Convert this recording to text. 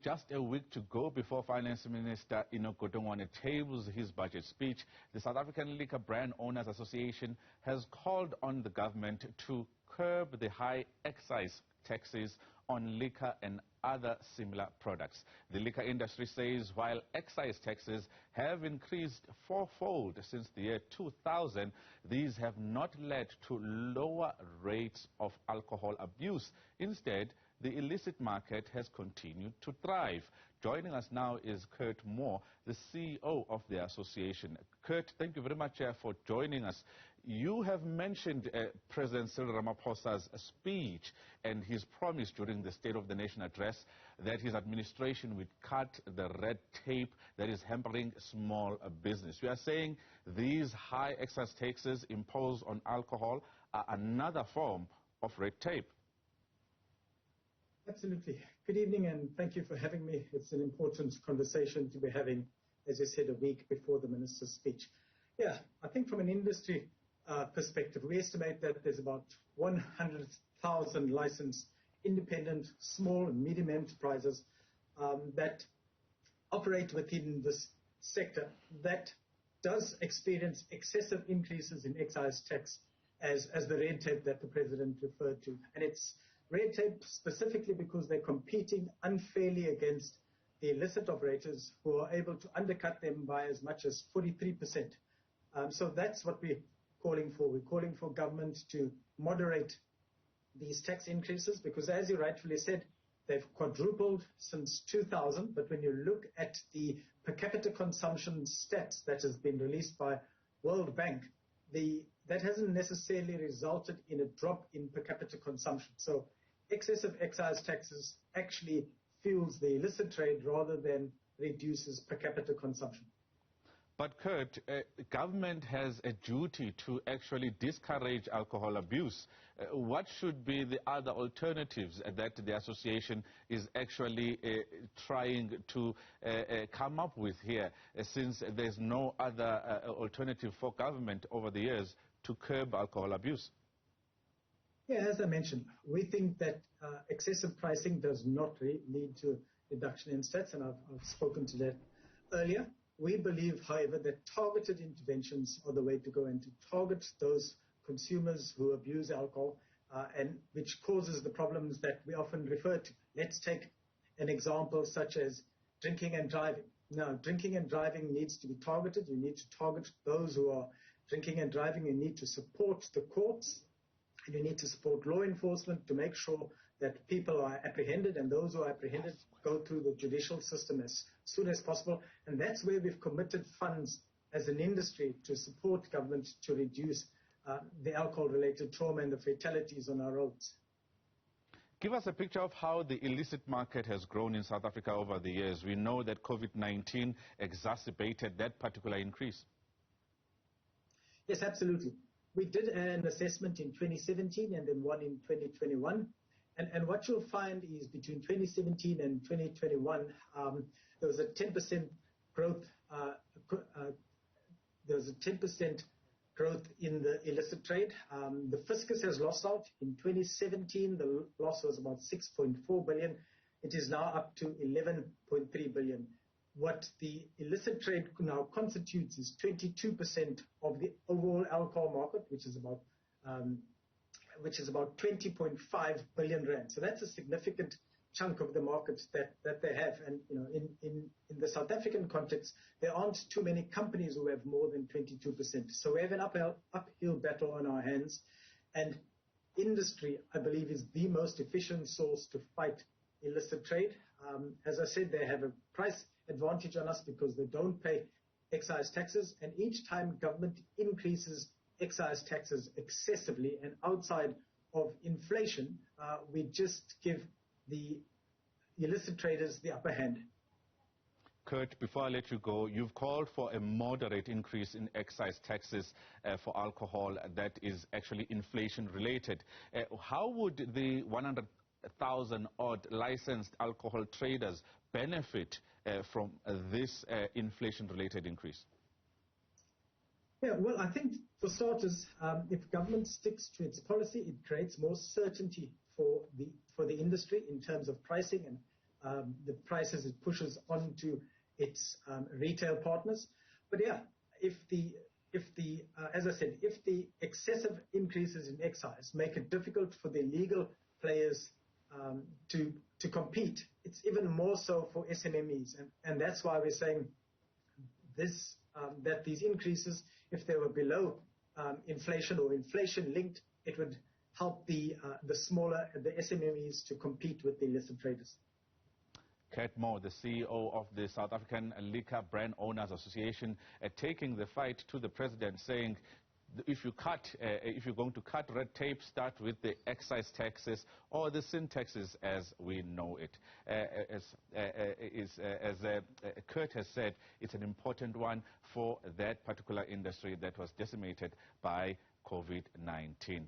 Just a week to go before Finance Minister Kotongwane tables his budget speech, the South African Liquor Brandowners Association has called on the government to curb the high excise taxes on liquor and other similar products. The liquor industry says while excise taxes have increased fourfold since the year 2000, these have not led to lower rates of alcohol abuse. Instead, the illicit market has continued to thrive. Joining us now is Kurt Moore, the CEO of the association. Kurt, thank you very much for joining us. You have mentioned President Cyril Ramaphosa's speech and his promise during the State of the Nation address that his administration would cut the red tape that is hampering small business. You are saying these high excise taxes imposed on alcohol are another form of red tape. Absolutely. Good evening, and thank you for having me. It's an important conversation to be having, as you said, a week before the minister's speech. Yeah, I think from an industry perspective, we estimate that there's about 100,000 licensed independent small and medium enterprises that operate within this sector that does experience excessive increases in excise tax as the red tape that the president referred to. And it's red tape specifically because they're competing unfairly against the illicit operators who are able to undercut them by as much as 43%. So that's what we're calling for. We're calling for government to moderate these tax increases because, as you rightfully said, they've quadrupled since 2000. But when you look at the per capita consumption stats that has been released by World Bank, that hasn't necessarily resulted in a drop in per capita consumption. So excessive excise taxes actually fuels the illicit trade rather than reduces per capita consumption. But Kurt, government has a duty to actually discourage alcohol abuse. What should be the other alternatives that the association is actually trying to come up with here, since there's no other alternative for government over the years to curb alcohol abuse? Yeah, as I mentioned, we think that excessive pricing does not lead to reduction in stats, and I've spoken to that earlier. We believe, however, that targeted interventions are the way to go and to target those consumers who abuse alcohol and which causes the problems that we often refer to. Let's take an example such as drinking and driving. Now, drinking and driving needs to be targeted. You need to target those who are drinking and driving. You need to support the courts. And you need to support law enforcement to make sure that people are apprehended, and those who are apprehended go through the judicial system as soon as possible. And that's where we've committed funds as an industry to support government to reduce the alcohol-related trauma and the fatalities on our roads. Give us a picture of how the illicit market has grown in South Africa over the years. We know that COVID-19 exacerbated that particular increase. Yes, absolutely. We did an assessment in 2017 and then one in 2021. And what you'll find is between 2017 and 2021, there was a 10% growth. There was a 10% growth in the illicit trade. The fiscus has lost out. In 2017, the loss was about 6.4 billion. It is now up to 11.3 billion. What the illicit trade now constitutes is 22% of the overall alcohol market, which is about 20.5 billion rand. So that's a significant chunk of the market that they have. And in the South African context, there aren't too many companies who have more than 22%. So we have an uphill battle on our hands. And industry, I believe, is the most efficient source to fight illicit trade. As I said, they have a price advantage on us because they don't pay excise taxes, and each time government increases excise taxes excessively and outside of inflation, we just give the illicit traders the upper hand. Kurt, before I let you go, you've called for a moderate increase in excise taxes for alcohol that is actually inflation related. How would the 100,000 odd licensed alcohol traders benefit from this inflation-related increase? Yeah, well, I think for starters, if government sticks to its policy, it creates more certainty for the industry in terms of pricing, and the prices it pushes onto its retail partners. But yeah, as I said, if the excessive increases in excise make it difficult for the legal players to compete, it's even more so for SMMEs, and that's why we're saying this that these increases, if they were below inflation or inflation linked, it would help the SMMEs to compete with the illicit traders. Kurt Moore, the CEO of the South African Liquor Brandowners Association, taking the fight to the president, saying if you're going to cut red tape, start with the excise taxes or the sin taxes as we know it. As Kurt has said, it's an important one for that particular industry that was decimated by COVID-19.